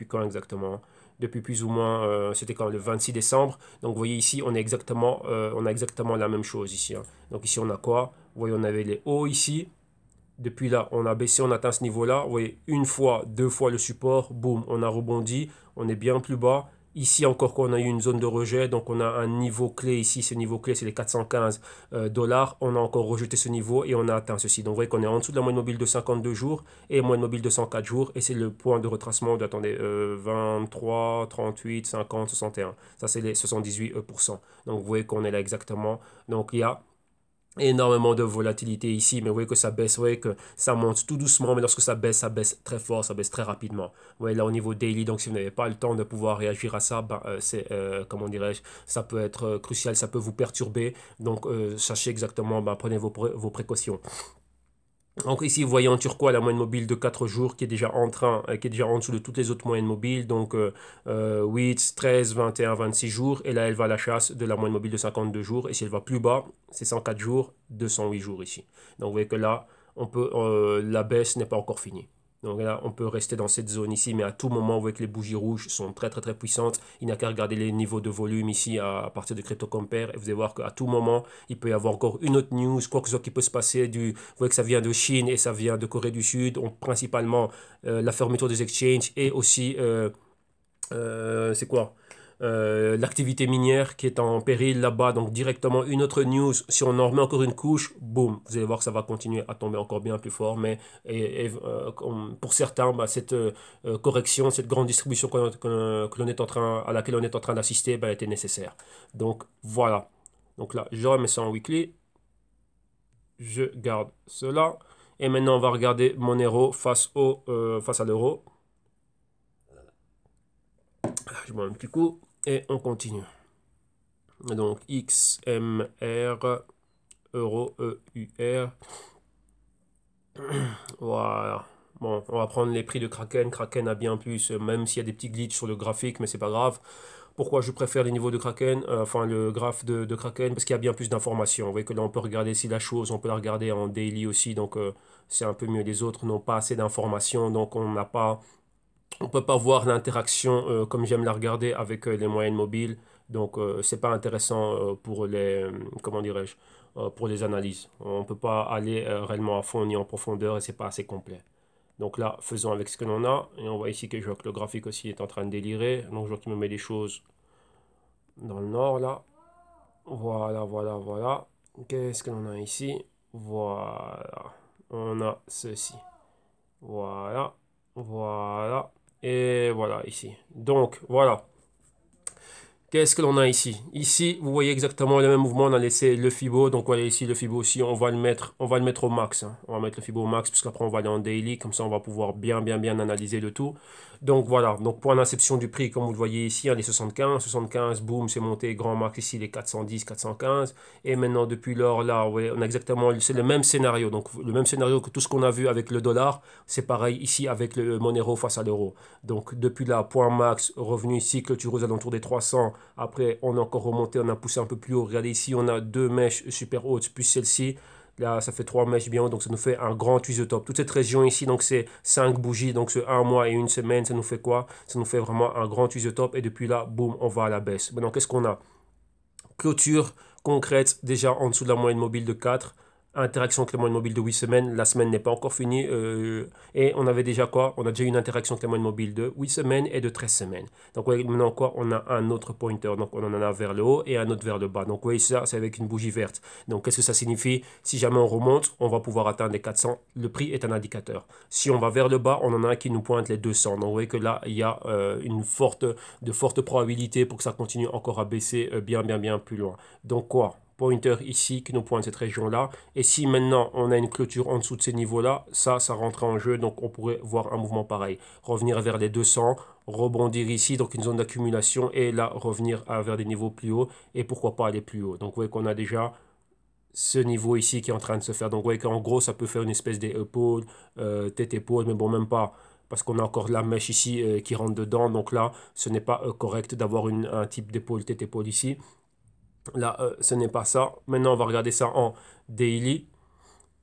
quand exactement? Depuis plus ou moins, c'était quand le 26 décembre. Donc, vous voyez ici, on a exactement la même chose ici. Hein. Donc, ici, on a quoi? Vous voyez, on avait les hauts ici. Depuis là, on a baissé, on atteint ce niveau-là. Vous voyez, une fois, deux fois le support, boum, on a rebondi, on est bien plus bas. Ici encore, on a eu une zone de rejet, donc on a un niveau clé ici. Ce niveau clé, c'est les 415 dollars. On a encore rejeté ce niveau et on a atteint ceci. Donc vous voyez qu'on est en dessous de la moyenne mobile de 52 jours et moyenne mobile de 104 jours. Et c'est le point de retracement de, attendez, 23, 38, 50, 61. Ça, c'est les 78%. Donc vous voyez qu'on est là exactement. Donc il y a énormément de volatilité ici, mais vous voyez que ça baisse, vous voyez que ça monte tout doucement, mais lorsque ça baisse très fort, ça baisse très rapidement. Vous voyez là au niveau daily, donc si vous n'avez pas le temps de pouvoir réagir à ça, ben, comment dirais-je, ça peut être crucial, ça peut vous perturber, donc sachez exactement, ben, prenez vos précautions. Donc ici, vous voyez en turquoise la moyenne mobile de 4 jours qui est déjà qui est déjà en dessous de toutes les autres moyennes mobiles. Donc 8, 13, 21, 26 jours. Et là, elle va à la chasse de la moyenne mobile de 52 jours. Et si elle va plus bas, c'est 104 jours, 208 jours ici. Donc vous voyez que là, la baisse n'est pas encore finie. Donc là, on peut rester dans cette zone ici, mais à tout moment, vous voyez que les bougies rouges sont très très très puissantes. Il n'y a qu'à regarder les niveaux de volume ici à partir de Crypto Compare et vous allez voir qu'à tout moment, il peut y avoir encore une autre news, quoi que ce soit qui peut se passer. Vous voyez que ça vient de Chine et ça vient de Corée du Sud. Principalement la fermeture des exchanges et aussi, c'est quoi? L'activité minière qui est en péril là-bas, donc directement une autre news, si on en remet encore une couche, boum, vous allez voir que ça va continuer à tomber encore bien plus fort, mais pour certains, bah, cette correction, cette grande distribution que l'on est à laquelle on est en train d'assister, bah, était nécessaire. Donc voilà, donc là, je remets ça en weekly, je garde cela, et maintenant on va regarder Monero face à l'euro. Je bois un petit coup. Et on continue. Donc XMR, Euro, EUR. Voilà. Bon, on va prendre les prix de Kraken. Kraken a bien plus, même s'il y a des petits glitches sur le graphique, mais c'est pas grave. Pourquoi je préfère les niveaux de Kraken, enfin le graphe de Kraken, parce qu'il y a bien plus d'informations. Vous voyez que là, on peut regarder si la chose, on peut la regarder en daily aussi, donc c'est un peu mieux. Les autres n'ont pas assez d'informations, donc on ne peut pas voir l'interaction comme j'aime la regarder avec les moyennes mobiles. Donc, c'est pas intéressant pour comment dirais-je, pour les analyses. On ne peut pas aller réellement à fond ni en profondeur et c'est pas assez complet. Donc là, faisons avec ce que l'on a. Et on voit ici que je vois que le graphique aussi est en train de délirer. Donc, je vois qu'il me met des choses dans le nord là. Voilà, voilà, voilà. Qu'est-ce que l'on a ici? Voilà. On a ceci. Voilà. Voilà. Et voilà ici. Donc, voilà. Qu'est-ce que l'on a ici? Ici, vous voyez exactement le même mouvement. On a laissé le Fibo. Donc, voilà, ici, le Fibo aussi, on va le mettre au max, hein. On va mettre le Fibo au max, puisqu'après, on va aller en daily. Comme ça, on va pouvoir bien analyser le tout. Donc, voilà. Donc, point d'inception du prix, comme vous le voyez ici, hein, les 75. 75, boum, c'est monté. Grand max ici, les 410, 415. Et maintenant, depuis lors, là, ouais, on a exactement, c'est le même scénario. Donc, le même scénario que tout ce qu'on a vu avec le dollar. C'est pareil ici avec le Monero face à l'euro. Donc, depuis là, point max, revenu ici, clôture aux alentours des 300. Après, on a encore remonté, on a poussé un peu plus haut. Regardez ici, on a deux mèches super hautes, plus celle-ci. Là, ça fait trois mèches bien hautes, donc ça nous fait un grand twist de top. Toute cette région ici, donc c'est 5 bougies, donc c'est un mois et une semaine, ça nous fait quoi? Ça nous fait vraiment un grand twist de top. Et depuis là, boum, on va à la baisse. Maintenant, qu'est-ce qu'on a? Clôture concrète, déjà en dessous de la moyenne mobile de 4. Interaction avec la moyenne mobile de 8 semaines. La semaine n'est pas encore finie. Et on avait déjà quoi? On a déjà une interaction avec la moyenne mobile de 8 semaines et de 13 semaines. Donc, ouais, maintenant quoi? On a un autre pointer. Donc, on en a un vers le haut et un autre vers le bas. Donc, oui, ça, c'est avec une bougie verte. Donc, qu'est-ce que ça signifie? Si jamais on remonte, on va pouvoir atteindre les 400. Le prix est un indicateur. Si on va vers le bas, on en a un qui nous pointe les 200. Donc, vous voyez que là, il y a de fortes probabilités pour que ça continue encore à baisser bien plus loin. Donc, quoi? Pointer ici qui nous pointe cette région-là. Et si maintenant on a une clôture en dessous de ces niveaux-là, ça rentre en jeu. Donc on pourrait voir un mouvement pareil. Revenir vers les 200, rebondir ici, donc une zone d'accumulation. Et là, revenir vers des niveaux plus hauts. Et pourquoi pas aller plus haut. Donc vous voyez qu'on a déjà ce niveau ici qui est en train de se faire. Donc vous voyez qu'en gros, ça peut faire une espèce d'épaule, tête-épaule, mais bon, même pas. Parce qu'on a encore la mèche ici qui rentre dedans. Donc là, ce n'est pas correct d'avoir un type d'épaule, tête-épaule ici. Là, ce n'est pas ça. Maintenant, on va regarder ça en daily.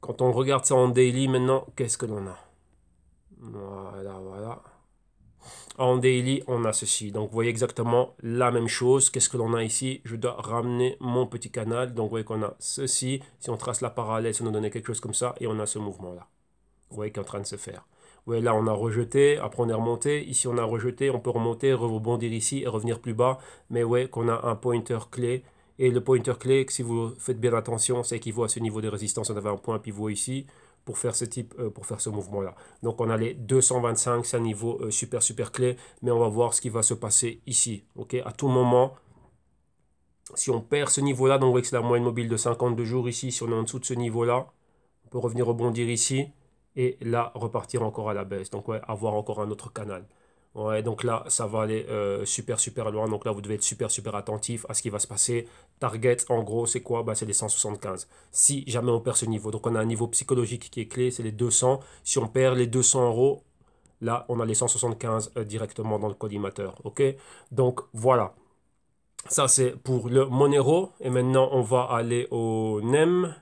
Quand on regarde ça en daily, maintenant, qu'est-ce que l'on a? Voilà. En daily, on a ceci. Donc, vous voyez exactement la même chose. Qu'est-ce que l'on a ici? Je dois ramener mon petit canal. Donc, vous voyez qu'on a ceci. Si on trace la parallèle, ça nous donne quelque chose comme ça. Et on a ce mouvement-là. Vous voyez qu'il est en train de se faire. Vous voyez, là, on a rejeté. Après, on est remonté. Ici, on a rejeté. On peut remonter, rebondir ici et revenir plus bas. Mais vous voyez qu'on a un pointer clé. Et le pointer clé, si vous faites bien attention, c'est qu'il vaut à ce niveau de résistance. On avait un point pivot ici pour faire pour faire ce mouvement-là. Donc on a les 225, c'est un niveau super clé. Mais on va voir ce qui va se passer ici. Okay, à tout moment, si on perd ce niveau-là, donc vous voyez que c'est la moyenne mobile de 52 jours ici. Si on est en dessous de ce niveau-là, on peut revenir rebondir ici. Et là, repartir encore à la baisse. Donc ouais, avoir encore un autre canal. Ouais, donc là, ça va aller super loin. Donc là, vous devez être super attentif à ce qui va se passer. Target, en gros, c'est quoi? Bah, c'est les 175. Si jamais on perd ce niveau, donc on a un niveau psychologique qui est clé, c'est les 200. Si on perd les 200 euros, là, on a les 175 directement dans le collimateur. OK? Donc voilà. Ça, c'est pour le Monero. Et maintenant, on va aller au NEM.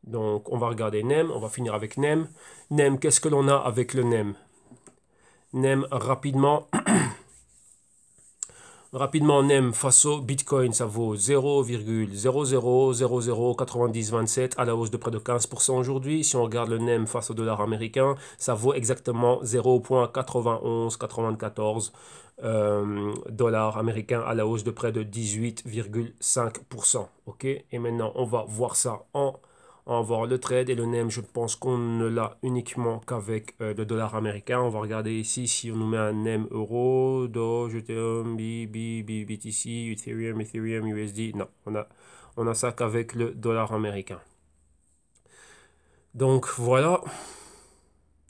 Donc, on va regarder NEM. On va finir avec NEM. NEM, qu'est-ce que l'on a avec le NEM? NEM, rapidement. Rapidement, NEM face au Bitcoin, ça vaut 0,00009027 à la hausse de près de 15% aujourd'hui. Si on regarde le NEM face au dollar américain, ça vaut exactement 0,9194 dollars américains à la hausse de près de 18,5%. Ok, et maintenant, on va voir ça on va voir le trade et le NEM, je pense qu'on ne l'a uniquement qu'avec le dollar américain. On va regarder ici si on nous met un NEM euro, Doge, Ethereum, BTC, Ethereum, USD. Non, on a ça qu'avec le dollar américain. Donc voilà.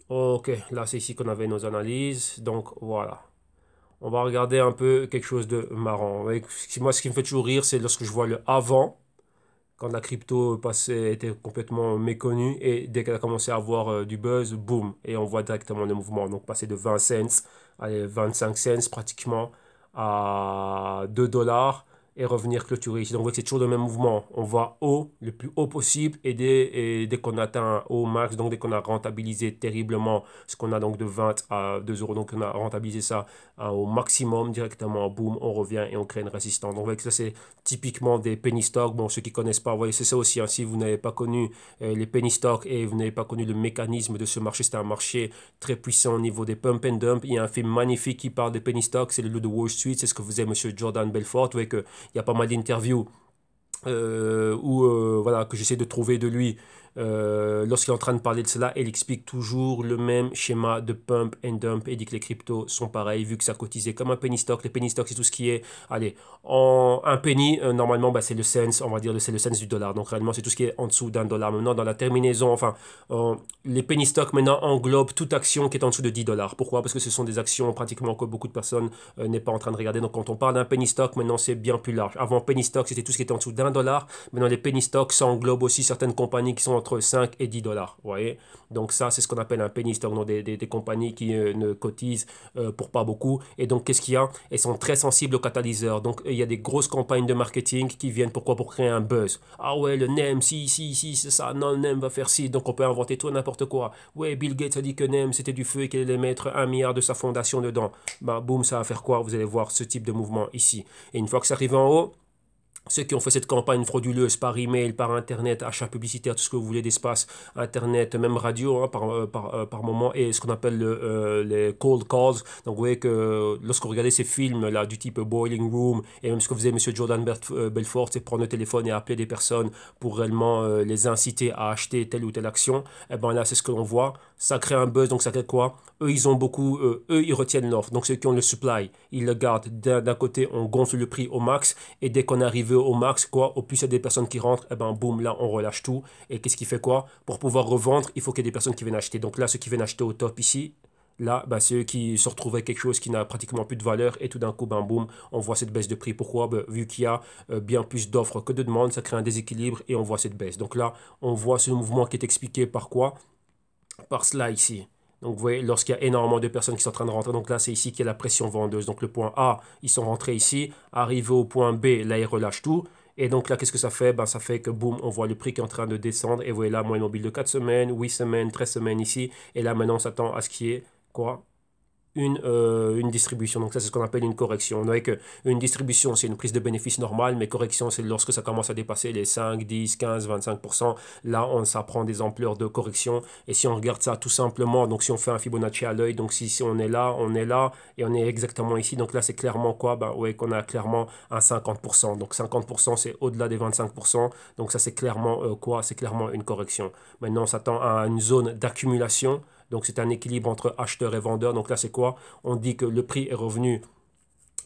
Ok, là c'est ici qu'on avait nos analyses. Donc voilà. On va regarder un peu quelque chose de marrant. Moi, ce qui me fait toujours rire, c'est lorsque je vois le avant. Quand la crypto était complètement méconnue et dès qu'elle a commencé à avoir du buzz, boum, et on voit directement le mouvement. Donc passer de 20 cents à 25 cents pratiquement à 2 dollars et revenir clôturer ici. Donc vous voyez que c'est toujours le même mouvement. On va haut, le plus haut possible et dès qu'on atteint un haut max, donc dès qu'on a rentabilisé terriblement ce qu'on a donc de 20 à 2 euros, donc on a rentabilisé ça au maximum directement, boum, on revient et on crée une résistance. Donc vous voyez que ça c'est typiquement des penny stocks. Bon, ceux qui ne connaissent pas, vous voyez, c'est ça aussi. Hein, si vous n'avez pas connu les penny stocks et vous n'avez pas connu le mécanisme de ce marché, c'est un marché très puissant au niveau des pump and dump. Il y a un film magnifique qui parle des penny stocks, c'est le loup de Wall Street, c'est ce que faisait monsieur Jordan Belfort. Vous voyez qu'il y a pas mal d'interviews voilà, que j'essaie de trouver de lui lorsqu'il est en train de parler de cela, il explique toujours le même schéma de pump and dump et dit que les cryptos sont pareils vu que ça cotisait comme un penny stock. Les penny stocks, c'est tout ce qui est, allez, un penny, normalement, bah, c'est le cent, on va dire, c'est le cent du dollar. Donc réellement, c'est tout ce qui est en dessous d'un dollar. Maintenant, dans la terminaison, enfin, les penny stocks maintenant englobent toute action qui est en dessous de 10 dollars. Pourquoi? Parce que ce sont des actions pratiquement que beaucoup de personnes n'est pas en train de regarder. Donc quand on parle d'un penny stock, maintenant c'est bien plus large. Avant, penny stock, c'était tout ce qui était en dessous d'un dollar. Maintenant, les penny stocks, ça englobe aussi certaines compagnies qui sont entre 5 et 10 dollars. Vous voyez? Donc ça, c'est ce qu'on appelle un penny stock, donc des compagnies qui ne cotisent pour pas beaucoup. Et donc, qu'est-ce qu'il y a? Elles sont très sensibles aux catalyseurs. Donc, il y a des grosses campagnes de marketing qui viennent pourquoi? Pour créer un buzz. Ah ouais, le NEM, si, c'est ça. Non, le NEM va faire ci. Donc, on peut inventer tout n'importe quoi. Ouais, Bill Gates a dit que NEM, c'était du feu et qu'il allait mettre 1 milliard de sa fondation dedans. Bah, boum, ça va faire quoi? Vous allez voir ce type de mouvement ici. Et une fois que ça arrive en haut, ceux qui ont fait cette campagne frauduleuse par email, par internet, achat publicitaire, tout ce que vous voulez d'espace, internet, même radio hein, par moment, et ce qu'on appelle les cold calls. Donc vous voyez que lorsque vous regardez ces films là du type Boiling Room, et même ce que faisait M. Jordan Belfort, c'est prendre le téléphone et appeler des personnes pour réellement les inciter à acheter telle ou telle action, et bien là c'est ce que l'on voit. Ça crée un buzz, donc ça crée quoi? Eux, ils ont beaucoup, ils retiennent l'offre. Donc ceux qui ont le supply, ils le gardent. D'un côté, on gonfle le prix au max, et dès qu'on arrive au max, quoi, au plus il y a des personnes qui rentrent, et ben boum, là on relâche tout. Et qu'est-ce qui fait quoi? Pour pouvoir revendre, il faut qu'il y ait des personnes qui viennent acheter. Donc là, ceux qui viennent acheter au top ici, là, ben, c'est eux qui se retrouvent avec quelque chose qui n'a pratiquement plus de valeur et tout d'un coup, ben, boum, on voit cette baisse de prix. Pourquoi? Ben, vu qu'il y a bien plus d'offres que de demandes, ça crée un déséquilibre et on voit cette baisse. Donc là, on voit ce mouvement qui est expliqué par quoi? Par cela ici. Donc vous voyez, lorsqu'il y a énormément de personnes qui sont en train de rentrer, donc là c'est ici qu'il y a la pression vendeuse. Donc le point A, ils sont rentrés ici, arrivé au point B, là ils relâchent tout. Et donc là, qu'est-ce que ça fait? Ben, ça fait que boum, on voit le prix qui est en train de descendre. Et vous voyez là, moyenne mobile de 4 semaines, 8 semaines, 13 semaines ici. Et là maintenant, on s'attend à ce qu'il y ait quoi? Une distribution. Donc ça, c'est ce qu'on appelle une correction. On voit qu'une distribution, c'est une prise de bénéfice normale, mais correction, c'est lorsque ça commence à dépasser les 5, 10, 15, 25%. Là, ça prend des ampleurs de correction. Et si on regarde ça tout simplement, donc si on fait un Fibonacci à l'œil, donc si on est là, et on est exactement ici. Donc là, c'est clairement quoi? Ben, ouais, qu'on a clairement un 50%. Donc 50%, c'est au-delà des 25%. Donc ça, c'est clairement quoi? C'est clairement une correction. Maintenant, on s'attend à une zone d'accumulation. Donc c'est un équilibre entre acheteur et vendeur. Donc là, c'est quoi? On dit que le prix est revenu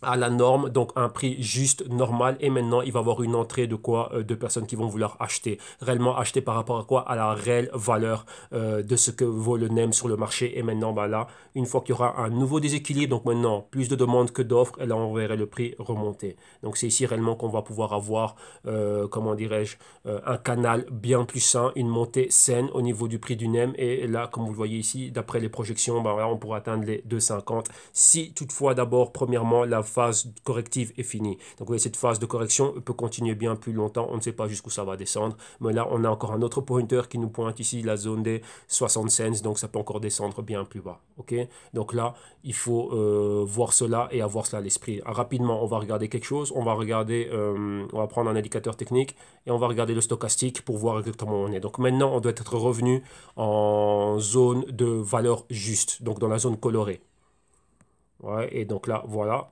à la norme, donc un prix juste normal, et maintenant il va y avoir une entrée de quoi de personnes qui vont vouloir acheter, réellement acheter par rapport à quoi? À la réelle valeur de ce que vaut le NEM sur le marché. Et maintenant bah là, une fois qu'il y aura un nouveau déséquilibre, donc maintenant plus de demandes que d'offres, et là on verrait le prix remonter. Donc c'est ici réellement qu'on va pouvoir avoir comment dirais-je, un canal bien plus sain, une montée saine au niveau du prix du NEM. Et là comme vous le voyez ici, d'après les projections, bah, là, on pourra atteindre les 2,50 si toutefois d'abord premièrement la phase corrective est finie. Donc vous voyez, cette phase de correction peut continuer bien plus longtemps. On ne sait pas jusqu'où ça va descendre. Mais là, on a encore un autre pointer qui nous pointe ici la zone des 60 cents. Donc ça peut encore descendre bien plus bas. Ok. Donc là, il faut voir cela et avoir cela à l'esprit. Rapidement, on va regarder quelque chose. On va regarder, on va prendre un indicateur technique et on va regarder le stochastique pour voir exactement où on est. Donc maintenant, on doit être revenu en zone de valeur juste. Donc dans la zone colorée. Ouais, et donc là, voilà.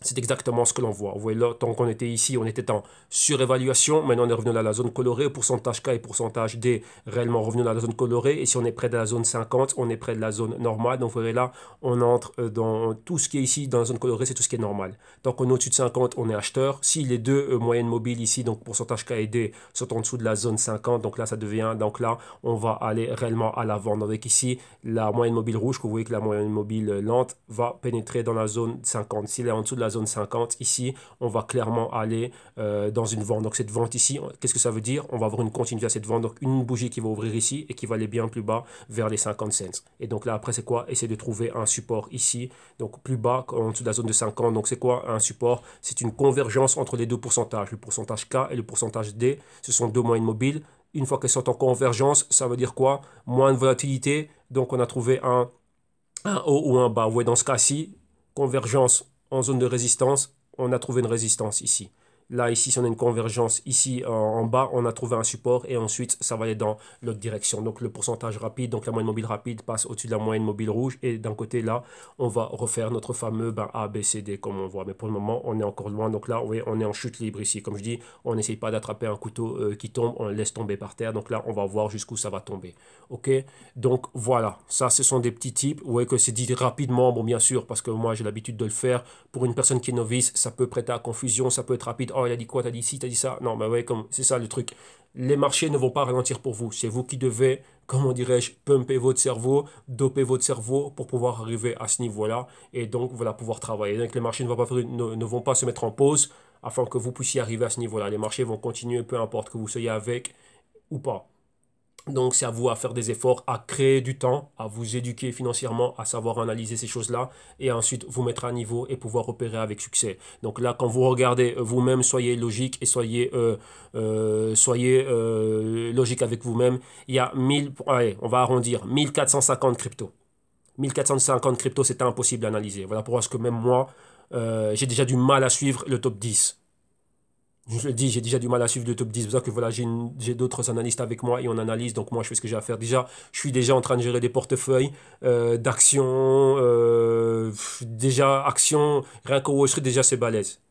C'est exactement ce que l'on voit. Vous voyez là, tant qu'on était ici, on était en surévaluation. Maintenant, on est revenu dans la zone colorée. Pourcentage K et pourcentage D, réellement revenu dans la zone colorée. Et si on est près de la zone 50, on est près de la zone normale. Donc, vous voyez là, on entre dans tout ce qui est ici, dans la zone colorée, c'est tout ce qui est normal. Tant qu'on est au-dessus de 50, on est acheteur. Si les deux moyennes mobiles ici, donc pourcentage K et D, sont en dessous de la zone 50, donc là, ça devient, donc là, on va aller réellement à la vente. Avec ici, la moyenne mobile rouge, que vous voyez que la moyenne mobile lente va pénétrer dans la zone 50. S'il est en dessous de la zone 50, ici, on va clairement aller dans une vente. Donc cette vente ici, qu'est-ce que ça veut dire? On va avoir une continuité à cette vente, donc une bougie qui va ouvrir ici et qui va aller bien plus bas vers les 50 cents. Et donc là, après, c'est quoi? Essayer de trouver un support ici, donc plus bas, en dessous de la zone de 50. Donc c'est quoi un support? C'est une convergence entre les deux pourcentages, le pourcentage K et le pourcentage D. Ce sont deux moyennes mobiles. Une fois qu'elles sont en convergence, ça veut dire quoi? Moins de volatilité. Donc on a trouvé un haut ou un bas. Vous voyez, dans ce cas-ci, convergence en zone de résistance, on a trouvé une résistance ici. Là, ici, si on a une convergence ici en bas, on a trouvé un support et ensuite, ça va aller dans l'autre direction. Donc, le pourcentage rapide, donc la moyenne mobile rapide passe au-dessus de la moyenne mobile rouge. Et d'un côté, là, on va refaire notre fameux A, B, C, D, comme on voit. Mais pour le moment, on est encore loin. Donc là, oui, on est en chute libre ici. Comme je dis, on n'essaye pas d'attraper un couteau qui tombe, on le laisse tomber par terre. Donc là, on va voir jusqu'où ça va tomber. OK? Donc, voilà. Ça, ce sont des petits tips. Vous voyez que c'est dit rapidement. Bon, bien sûr, parce que moi, j'ai l'habitude de le faire. Pour une personne qui est novice, ça peut prêter à confusion. Ça peut être rapide. Oh, il a dit quoi? T'as dit ci, t'as dit ça? Non, bah ouais, comme c'est ça le truc. Les marchés ne vont pas ralentir pour vous. C'est vous qui devez, comment dirais-je, pumper votre cerveau, doper votre cerveau pour pouvoir arriver à ce niveau-là et donc voilà, pouvoir travailler. Donc les marchés ne vont pas se mettre en pause afin que vous puissiez arriver à ce niveau-là. Les marchés vont continuer, peu importe que vous soyez avec ou pas. Donc, c'est à vous à faire des efforts, à créer du temps, à vous éduquer financièrement, à savoir analyser ces choses-là et ensuite vous mettre à niveau et pouvoir opérer avec succès. Donc là, quand vous regardez vous-même, soyez logique et soyez logique avec vous-même. Il y a 1000, allez, on va arrondir, 1450 cryptos. 1450 cryptos, c'est impossible d'analyser. Voilà pourquoi est-ce que même moi, j'ai déjà du mal à suivre le top 10. Je le dis, j'ai déjà du mal à suivre le top 10. C'est pour ça que voilà, j'ai d'autres analystes avec moi et on analyse. Donc moi, je fais ce que j'ai à faire. Déjà, je suis déjà en train de gérer des portefeuilles d'actions. Déjà, actions, rien qu'au Wall Street, déjà, c'est balèze.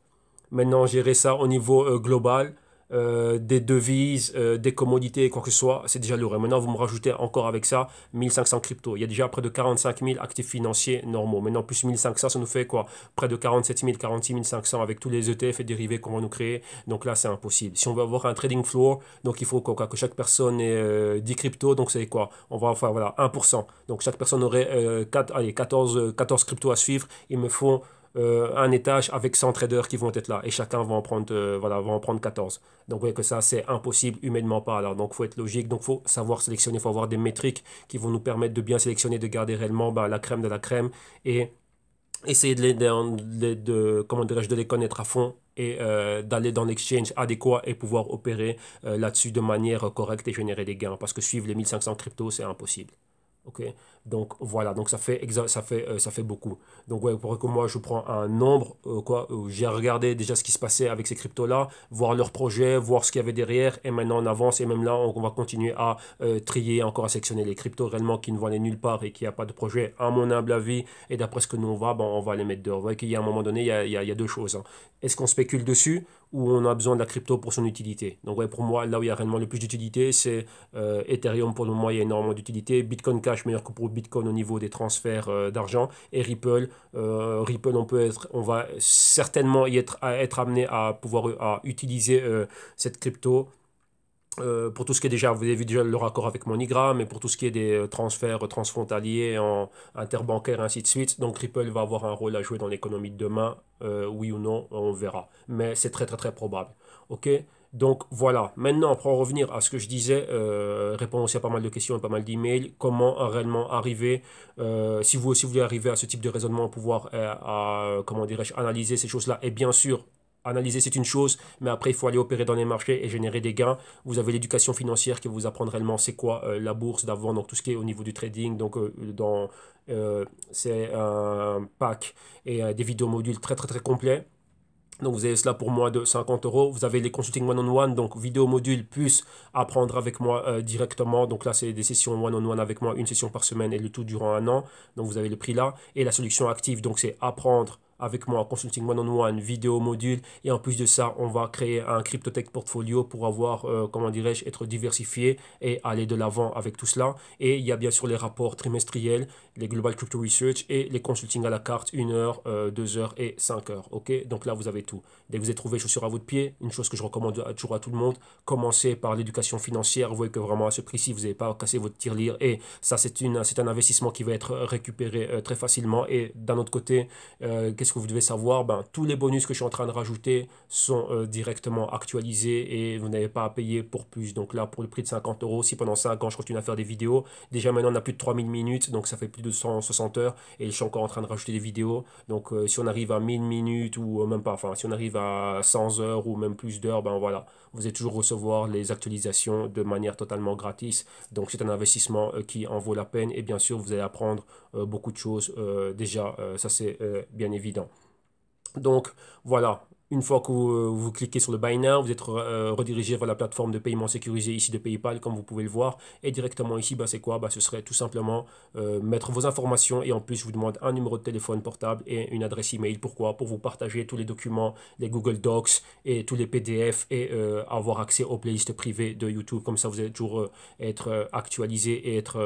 Maintenant, gérer ça au niveau global, des devises, des commodités, quoi que ce soit, c'est déjà lourd. Et maintenant, vous me rajoutez encore avec ça 1500 cryptos. Il y a déjà près de 45 000 actifs financiers normaux. Maintenant, plus 1500, ça nous fait quoi? Près de 47 000, 46 500 avec tous les ETF et dérivés qu'on va nous créer. Donc là, c'est impossible. Si on veut avoir un trading floor, donc il faut quoi, que chaque personne ait 10 cryptos. Donc c'est quoi? On va faire voilà, 1%. Donc chaque personne aurait 14 cryptos à suivre. Il me faut un étage avec 100 traders qui vont être là et chacun va en prendre, voilà, va en prendre 14. Donc vous voyez que ça c'est impossible humainement pas. Alors donc il faut être logique, donc il faut savoir sélectionner, il faut avoir des métriques qui vont nous permettre de bien sélectionner, de garder réellement la crème de la crème et essayer comment dirais-je, de les connaître à fond et d'aller dans l'exchange adéquat et pouvoir opérer là-dessus de manière correcte et générer des gains parce que suivre les 1500 cryptos c'est impossible. Ok, donc voilà, donc ça fait beaucoup. Donc ouais, pour que moi je prends un nombre, j'ai regardé déjà ce qui se passait avec ces cryptos-là, voir leurs projets, voir ce qu'il y avait derrière, et maintenant on avance, et même là on va continuer à trier, encore à sectionner les cryptos réellement qui ne vont aller nulle part et qui n'ont pas de projet, à mon humble avis, et d'après ce que nous on va, on va les mettre dehors. Vous voyez qu'il y a un moment donné, il y a deux choses. Hein. Est-ce qu'on spécule dessus ou on a besoin de la crypto pour son utilité? Donc ouais, pour moi, là où il y a réellement le plus d'utilité, c'est Ethereum pour le moment, il y a énormément d'utilité. Bitcoin Cash, meilleur que pour Bitcoin au niveau des transferts d'argent. Et Ripple, on va certainement être amené à pouvoir utiliser cette crypto pour tout ce qui est déjà, vous avez vu déjà le raccord avec MoneyGram, mais pour tout ce qui est des transferts transfrontaliers, en interbancaires, ainsi de suite. Donc Ripple va avoir un rôle à jouer dans l'économie de demain, oui ou non, on verra. Mais c'est très très très probable. Ok? Donc voilà. Maintenant, pour en revenir à ce que je disais, répondre aussi à pas mal de questions et pas mal d'emails. Comment réellement arriver, si vous aussi voulez arriver à ce type de raisonnement, pouvoir, comment dirais-je, analyser ces choses-là. Et bien sûr, analyser c'est une chose, mais après il faut aller opérer dans les marchés et générer des gains. Vous avez l'éducation financière qui vous apprend réellement c'est quoi la bourse d'avant, donc tout ce qui est au niveau du trading. Donc c'est un pack et des vidéos modules très très très complets. Donc vous avez cela pour moins de 50 euros. Vous avez les consulting one-on-one, donc vidéo module plus apprendre avec moi directement. Donc là, c'est des sessions one-on-one avec moi, une session par semaine et le tout durant un an. Donc vous avez le prix là. Et la solution active, donc c'est apprendre avec moi, consulting one-on-one, vidéo module. Et en plus de ça, on va créer un CryptoTech portfolio pour avoir, comment dirais-je, être diversifié et aller de l'avant avec tout cela. Et il y a bien sûr les rapports trimestriels, les Global Crypto Research et les consulting à la carte, 1 heure, 2 heures et 5 heures. Ok, donc là, vous avez tout. Dès que vous avez trouvé chaussures à votre pied, une chose que je recommande toujours à tout le monde, commencez par l'éducation financière. Vous voyez que vraiment à ce prix-ci, vous n'avez pas cassé votre tirelire. Et ça, c'est un investissement qui va être récupéré très facilement. Et d'un autre côté, qu'est-ce que vous devez savoir? Tous les bonus que je suis en train de rajouter sont directement actualisés et vous n'avez pas à payer pour plus. Donc là, pour le prix de 50 euros, si pendant 5 ans, je continue à faire des vidéos, déjà maintenant, on a plus de 3000 minutes, donc ça fait plus de 160 heures et je suis encore en train de rajouter des vidéos. Donc si on arrive à 1000 minutes ou même pas, enfin, si on arrive à 100 heures ou même plus d'heures, voilà, vous allez toujours recevoir les actualisations de manière totalement gratis. Donc c'est un investissement qui en vaut la peine et bien sûr, vous allez apprendre beaucoup de choses déjà, ça c'est bien évident. Donc voilà, Une fois que vous cliquez sur le Buy Now, vous êtes redirigé vers la plateforme de paiement sécurisé ici de PayPal, comme vous pouvez le voir. Et directement ici, bah, c'est quoi? Bah, ce serait tout simplement mettre vos informations et en plus, je vous demande un numéro de téléphone portable et une adresse email. Pourquoi? Pour vous partager tous les documents, les Google Docs et tous les PDF et avoir accès aux playlists privées de YouTube. Comme ça, vous allez toujours être actualisé et être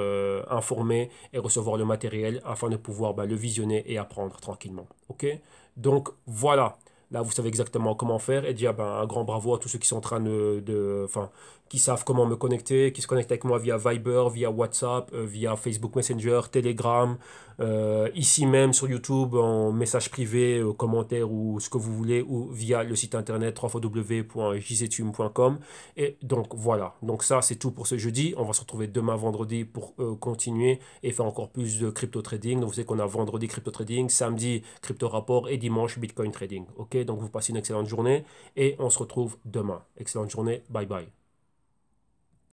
informé et recevoir le matériel afin de pouvoir bah, le visionner et apprendre tranquillement. OK? Donc, voilà. Là, vous savez exactement comment faire et dire ben, un grand bravo à tous ceux qui sont en train enfin, qui savent comment me connecter, qui se connectent avec moi via Viber, via WhatsApp, via Facebook Messenger, Telegram, ici même sur YouTube en message privé, commentaire ou ce que vous voulez, ou via le site internet www.jzetume.com. Et donc voilà, donc ça c'est tout pour ce jeudi. On va se retrouver demain vendredi pour continuer et faire encore plus de crypto trading. Donc vous savez qu'on a vendredi crypto trading, samedi crypto rapport et dimanche Bitcoin trading. Ok, donc vous passez une excellente journée et on se retrouve demain. Excellente journée, bye bye.